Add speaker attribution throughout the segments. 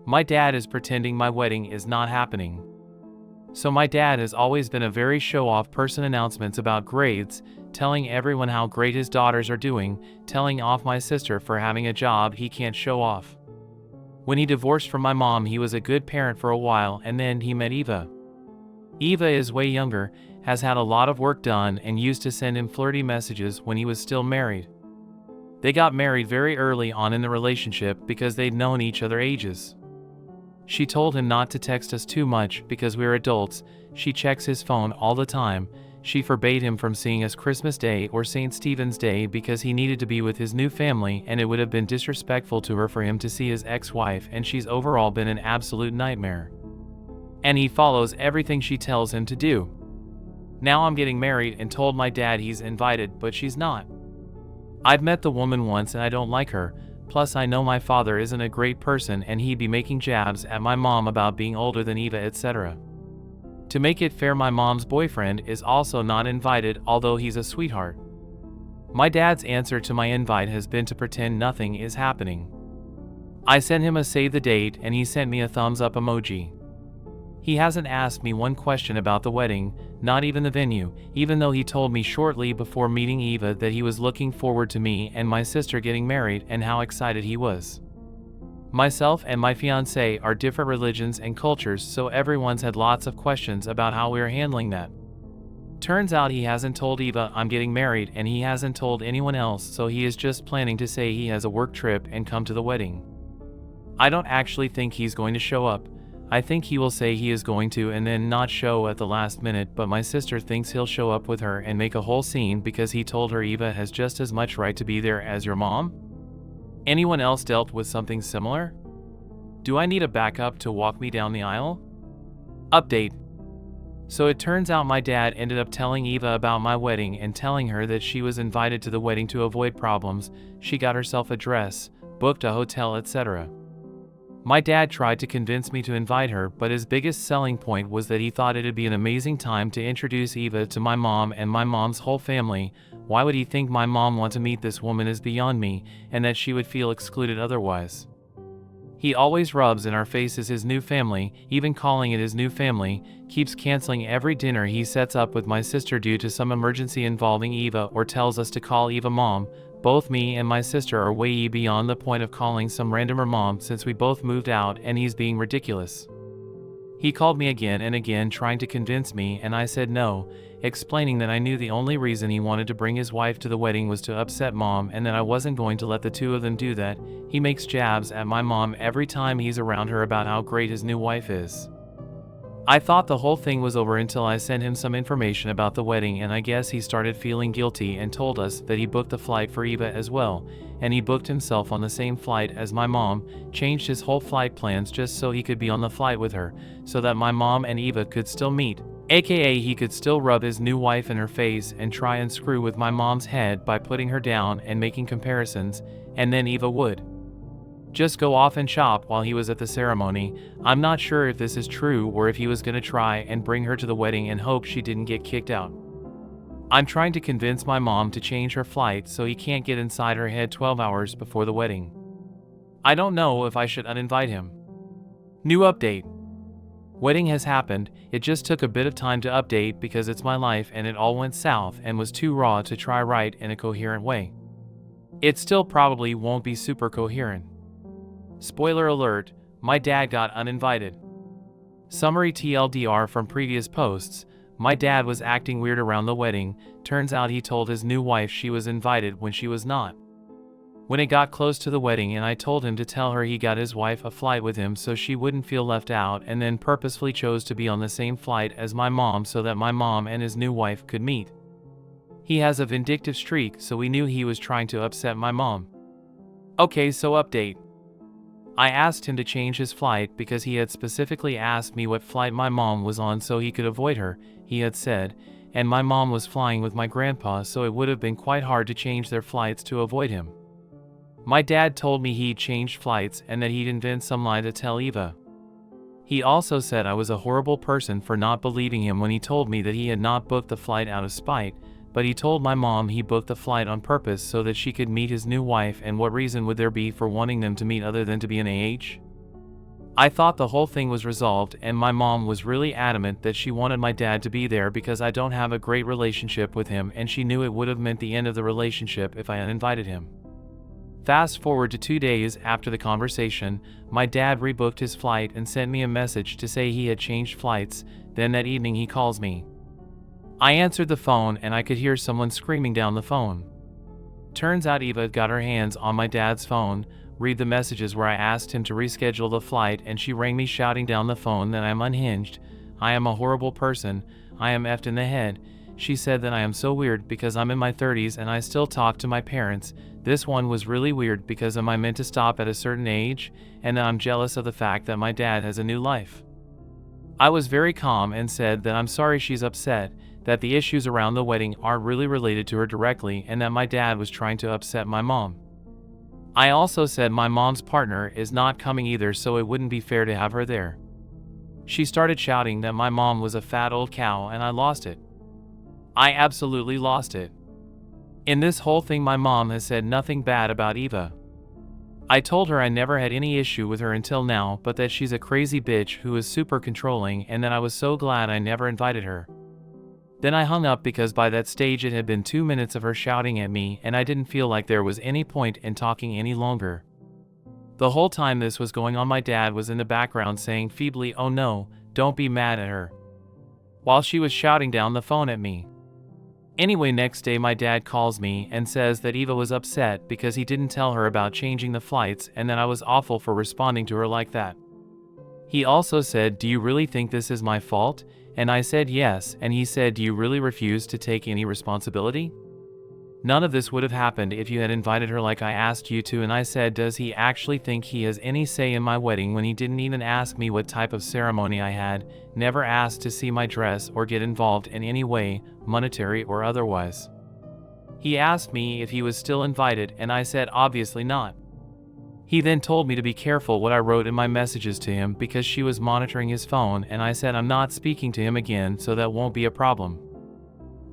Speaker 1: My dad is pretending my wedding is not happening. So my dad has always been a very show-off person. Announcements about grades, telling everyone how great his daughters are doing, telling off my sister for having a job he can't show off. When he divorced from my mom, he was a good parent for a while, and then he met Eva. Eva is way younger, has had a lot of work done, and used to send him flirty messages when he was still married. They got married very early on in the relationship because they'd known each other ages. She told him not to text us too much because we're adults. She checks his phone all the time. She forbade him from seeing us Christmas Day or St. Stephen's Day because he needed to be with his new family, and it would have been disrespectful to her for him to see his ex-wife, and she's overall been an absolute nightmare. And he follows everything she tells him to do. Now I'm getting married and told my dad he's invited, but she's not. I've met the woman once and I don't like her. Plus I know my father isn't a great person and he'd be making jabs at my mom about being older than Eva, etc. To make it fair, my mom's boyfriend is also not invited, although he's a sweetheart. My dad's answer to my invite has been to pretend nothing is happening. I sent him a save the date and he sent me a thumbs up emoji. He hasn't asked me one question about the wedding, not even the venue, even though he told me shortly before meeting Eva that he was looking forward to me and my sister getting married and how excited he was. Myself and my fiancé are different religions and cultures, so everyone's had lots of questions about how we're handling that. Turns out he hasn't told Eva I'm getting married and he hasn't told anyone else, so he is just planning to say he has a work trip and come to the wedding. I don't actually think he's going to show up. I think he will say he is going to and then not show at the last minute, but my sister thinks he'll show up with her and make a whole scene because he told her Eva has just as much right to be there as your mom. Anyone else dealt with something similar? Do I need a backup to walk me down the aisle? Update. So it turns out my dad ended up telling Eva about my wedding and telling her that she was invited to the wedding to avoid problems. She got herself a dress, booked a hotel, etc. My dad tried to convince me to invite her, but his biggest selling point was that he thought it'd be an amazing time to introduce Eva to my mom and my mom's whole family. Why would he think my mom want to meet this woman is beyond me, and that she would feel excluded otherwise. He always rubs in our faces his new family, even calling it his new family, keeps canceling every dinner he sets up with my sister due to some emergency involving Eva, or tells us to call Eva mom. Both me and my sister are way beyond the point of calling some randomer mom since we both moved out, and he's being ridiculous. He called me again and again trying to convince me, and I said no, explaining that I knew the only reason he wanted to bring his wife to the wedding was to upset mom and that I wasn't going to let the two of them do that. He makes jabs at my mom every time he's around her about how great his new wife is. I thought the whole thing was over until I sent him some information about the wedding, and I guess he started feeling guilty and told us that he booked the flight for Eva as well, and he booked himself on the same flight as my mom, changed his whole flight plans just so he could be on the flight with her, so that my mom and Eva could still meet, aka he could still rub his new wife in her face and try and screw with my mom's head by putting her down and making comparisons, and then Eva would just go off and shop while he was at the ceremony. I'm not sure if this is true or if he was gonna try and bring her to the wedding and hope she didn't get kicked out. I'm trying to convince my mom to change her flight so he can't get inside her head 12 hours before the wedding. I don't know if I should uninvite him. New update. Wedding has happened. It just took a bit of time to update because it's my life and it all went south and was too raw to try write in a coherent way. It still probably won't be super coherent. Spoiler alert, my dad got uninvited. Summary TLDR from previous posts, my dad was acting weird around the wedding. Turns out he told his new wife she was invited when she was not. When it got close to the wedding and I told him to tell her he got his wife a flight with him so she wouldn't feel left out, and then purposefully chose to be on the same flight as my mom so that my mom and his new wife could meet. He has a vindictive streak, so we knew he was trying to upset my mom. Okay, so update. I asked him to change his flight because he had specifically asked me what flight my mom was on so he could avoid her, he had said, and my mom was flying with my grandpa, so it would have been quite hard to change their flights to avoid him. My dad told me he'd changed flights and that he'd invent some lie to tell Eva. He also said I was a horrible person for not believing him when he told me that he had not booked the flight out of spite, but he told my mom he booked the flight on purpose so that she could meet his new wife, and what reason would there be for wanting them to meet other than to be an AH? I thought the whole thing was resolved, and my mom was really adamant that she wanted my dad to be there because I don't have a great relationship with him, and she knew it would have meant the end of the relationship if I had invited him. Fast forward to 2 days after the conversation, my dad rebooked his flight and sent me a message to say he had changed flights. Then that evening he calls me. I answered the phone and I could hear someone screaming down the phone. Turns out Eva got her hands on my dad's phone, read the messages where I asked him to reschedule the flight, and she rang me shouting down the phone that I am unhinged, I am a horrible person, I am effed in the head. She said that I am so weird because I'm in my 30s and I still talk to my parents. This one was really weird because am I meant to stop at a certain age, and that I'm jealous of the fact that my dad has a new life. I was very calm and said that I'm sorry she's upset, that the issues around the wedding aren't really related to her directly, and that my dad was trying to upset my mom. I also said my mom's partner is not coming either, so it wouldn't be fair to have her there. She started shouting that my mom was a fat old cow, and I lost it. I absolutely lost it. In this whole thing, my mom has said nothing bad about Eva. I told her I never had any issue with her until now, but that she's a crazy bitch who is super controlling, and that I was so glad I never invited her. Then I hung up because by that stage it had been 2 minutes of her shouting at me, and I didn't feel like there was any point in talking any longer. The whole time this was going on, my dad was in the background saying feebly, "Oh no, don't be mad at her," while she was shouting down the phone at me. Anyway, next day my dad calls me and says that Eva was upset because he didn't tell her about changing the flights, and that I was awful for responding to her like that. He also said, "Do you really think this is my fault?" And I said yes, and he said, "Do you really refuse to take any responsibility? None of this would have happened if you had invited her like I asked you to." And I said, "Does he actually think he has any say in my wedding when he didn't even ask me what type of ceremony I had, never asked to see my dress or get involved in any way, monetary or otherwise?" He asked me if he was still invited, and I said obviously not. He then told me to be careful what I wrote in my messages to him because she was monitoring his phone, and I said I'm not speaking to him again, so that won't be a problem.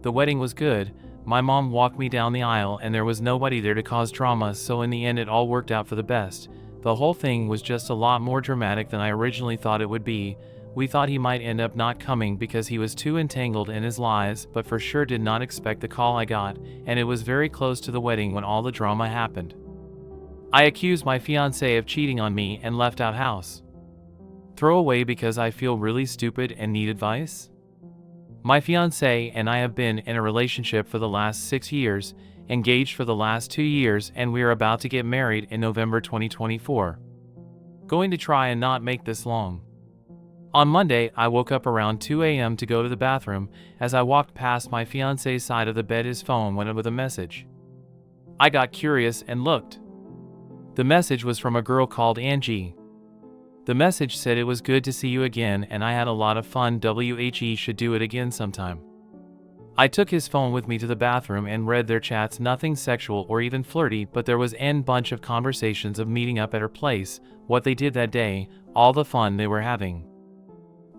Speaker 1: The wedding was good. My mom walked me down the aisle and there was nobody there to cause drama, so in the end it all worked out for the best. The whole thing was just a lot more dramatic than I originally thought it would be. We thought he might end up not coming because he was too entangled in his lies, but for sure did not expect the call I got, and it was very close to the wedding when all the drama happened. I accused my fiancé of cheating on me and left out house. Throw away because I feel really stupid and need advice? My fiancé and I have been in a relationship for the last 6 years, engaged for the last 2 years, and we are about to get married in November 2024. Going to try and not make this long. On Monday, I woke up around 2 a.m. to go to the bathroom. As I walked past my fiancé's side of the bed, his phone went up with a message. I got curious and looked. The message was from a girl called Angie. The message said, "It was good to see you again and I had a lot of fun. WHE should do it again sometime." I took his phone with me to the bathroom and read their chats. Nothing sexual or even flirty, but there was a bunch of conversations of meeting up at her place, what they did that day, all the fun they were having.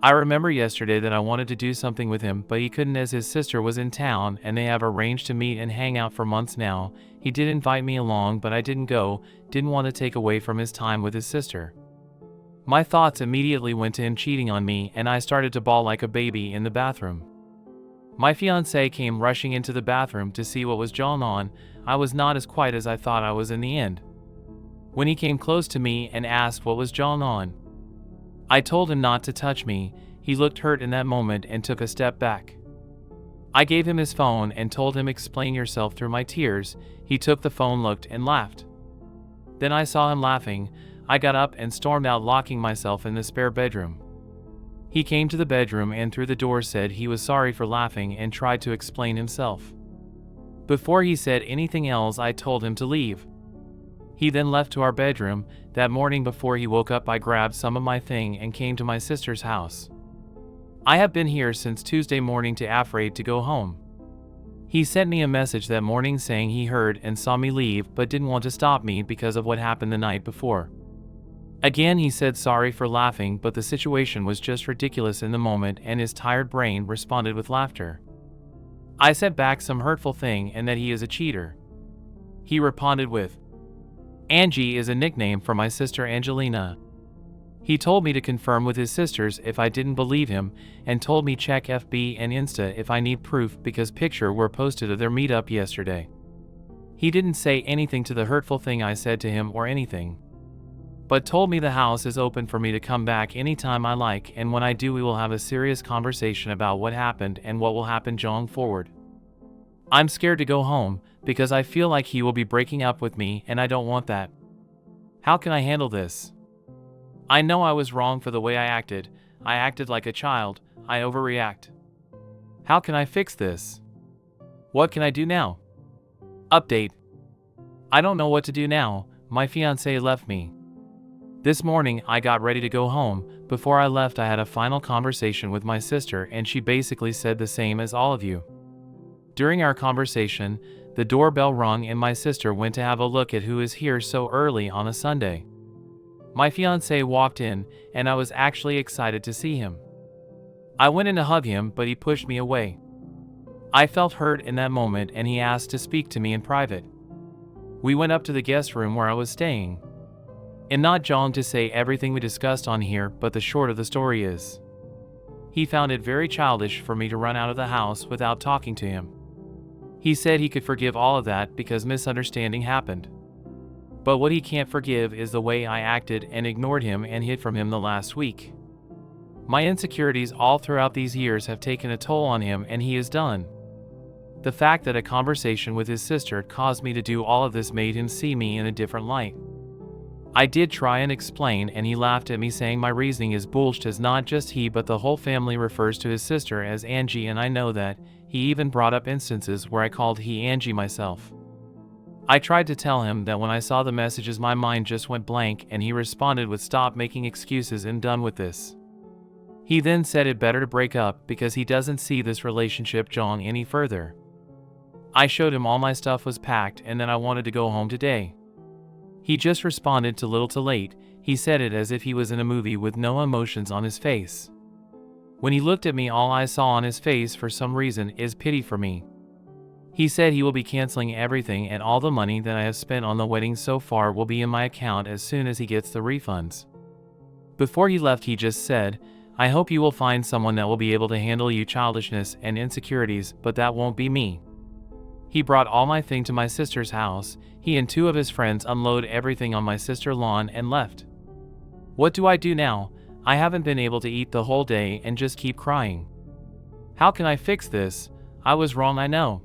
Speaker 1: I remember yesterday that I wanted to do something with him, but he couldn't as his sister was in town and they have arranged to meet and hang out for months now. He did invite me along, but I didn't go, didn't want to take away from his time with his sister. My thoughts immediately went to him cheating on me, and I started to bawl like a baby in the bathroom. My fiancé came rushing into the bathroom to see what was going on. I was not as quiet as I thought I was in the end. When he came close to me and asked what was going on, I told him not to touch me. He looked hurt in that moment and took a step back. I gave him his phone and told him, "Explain yourself," through my tears. He took the phone, looked, and laughed. Then I saw him laughing. I got up and stormed out, locking myself in the spare bedroom. He came to the bedroom and through the door said he was sorry for laughing and tried to explain himself. Before he said anything else, I told him to leave. He then left to our bedroom. That morning before he woke up, I grabbed some of my thing and came to my sister's house. I have been here since Tuesday morning to afraid to go home. He sent me a message that morning saying he heard and saw me leave but didn't want to stop me because of what happened the night before. Again, he said sorry for laughing, but the situation was just ridiculous in the moment and his tired brain responded with laughter. I said back some hurtful thing and that he is a cheater. He responded with, "Angie is a nickname for my sister Angelina." He told me to confirm with his sisters if I didn't believe him, and told me check FB and Insta if I need proof because pictures were posted of their meetup yesterday. He didn't say anything to the hurtful thing I said to him or anything, but told me the house is open for me to come back anytime I like, and when I do we will have a serious conversation about what happened and what will happen going forward. I'm scared to go home because I feel like he will be breaking up with me and I don't want that. How can I handle this? I know I was wrong for the way I acted. I acted like a child. I overreact. How can I fix this? What can I do now? Update. I don't know what to do now. My fiancé left me. This morning I got ready to go home. Before I left I had a final conversation with my sister and she basically said the same as all of you. During our conversation, the doorbell rung and my sister went to have a look at who is here so early on a Sunday. My fiancé walked in, and I was actually excited to see him. I went in to hug him, but he pushed me away. I felt hurt in that moment and he asked to speak to me in private. We went up to the guest room where I was staying. And not John to say everything we discussed on here, but the short of the story is, he found it very childish for me to run out of the house without talking to him. He said he could forgive all of that because misunderstanding happened. But what he can't forgive is the way I acted and ignored him and hid from him the last week. My insecurities all throughout these years have taken a toll on him and he is done. The fact that a conversation with his sister caused me to do all of this made him see me in a different light. I did try and explain and he laughed at me saying my reasoning is bullshit as not just he but the whole family refers to his sister as Angie and I know that. He even brought up instances where I called he Angie myself. I tried to tell him that when I saw the messages my mind just went blank and he responded with stop making excuses and done with this. He then said it better to break up because he doesn't see this relationship going any further. I showed him all my stuff was packed and then I wanted to go home today. He just responded too little too late. He said it as if he was in a movie with no emotions on his face. When he looked at me all I saw on his face for some reason is pity for me. He said he will be canceling everything and all the money that I have spent on the wedding so far will be in my account as soon as he gets the refunds. Before he left he just said, I hope you will find someone that will be able to handle your childishness and insecurities, but that won't be me. He brought all my thing to my sister's house. He and two of his friends unload everything on my sister's lawn and left. What do I do now? I haven't been able to eat the whole day and just keep crying. How can I fix this? I was wrong I know.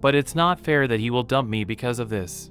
Speaker 1: But it's not fair that he will dump me because of this.